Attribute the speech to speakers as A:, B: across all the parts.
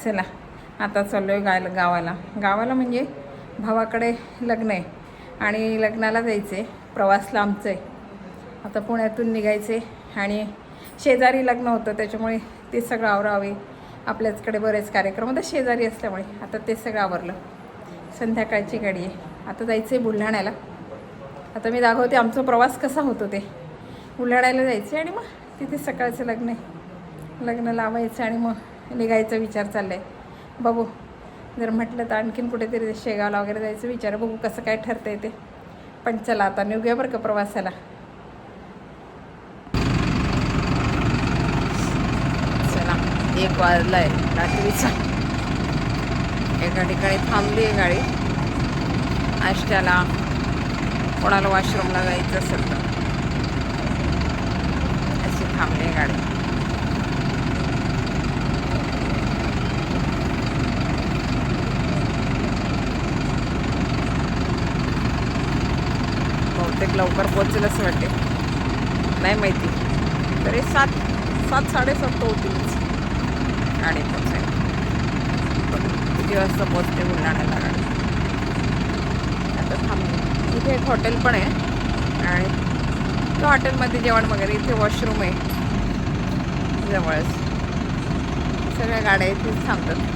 A: चला आता चाललो आहे गावाला म्हणजे भावाकडे लग्न आहे आणि लग्नाला जायचं आहे. प्रवास लांबचं आहे. आता पुण्यातून निघायचे आणि शेजारी लग्न होतं त्याच्यामुळे ते सगळं आवरावे. आपल्याचकडे बरेच कार्यक्रम होते शेजारी असल्यामुळे आता ते सगळं आवरलं. संध्याकाळची गाडी आहे. आता जायचं आहे बुलढाण्याला. आता मी दाखवते आमचा प्रवास कसा होतो ते. बुलढाण्याला जायचं आणि मग तिथे सकाळचं लग्न आहे. लग्न लावायचं आणि मग निघायचा विचार चालला आहे. बघू जर म्हटलं तर आणखीन कुठेतरी शेगावला वगैरे जायचं विचार. बघू कसं काय ठरतं आहे ते. पण चला आता निघूया बरं का प्रवासाला. चला 1 वाजला आहे रात्रीचा. एका ठिकाणी थांबली आहे गाडी. नाश्त्याला कोणाला वॉशरूमला जायचं असेल तर अशी थांबली आहे गाडी. बहुतेक लवकर पोहोचेल असं वाटते. नाही माहिती तरी 7-7:30 होतीलच गाडी पोचायला. किती वाजता पोचते बुलढाण्याला गाडी. आता थांबली. इथे एक हॉटेल पण आहे आणि त्या हॉटेलमध्ये जेवण वगैरे. इथे वॉशरूम आहे जवळच. सगळ्या गाड्या इथेच थांबतात.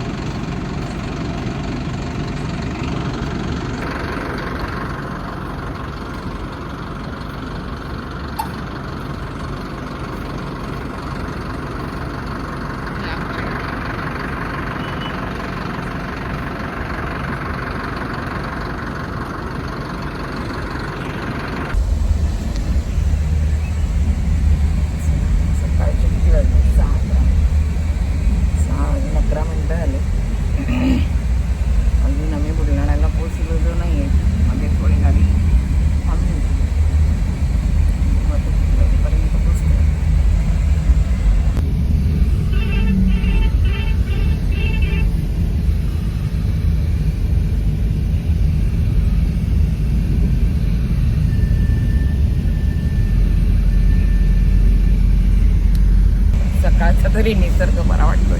A: अजून आम्ही बुलढाण्याला पोचलेलो नाही आहे. मध्ये थोडी गाडी थांबली पर्यंत पोचतो. सकाळचा तरी निसर्ग बरा वाटतोय.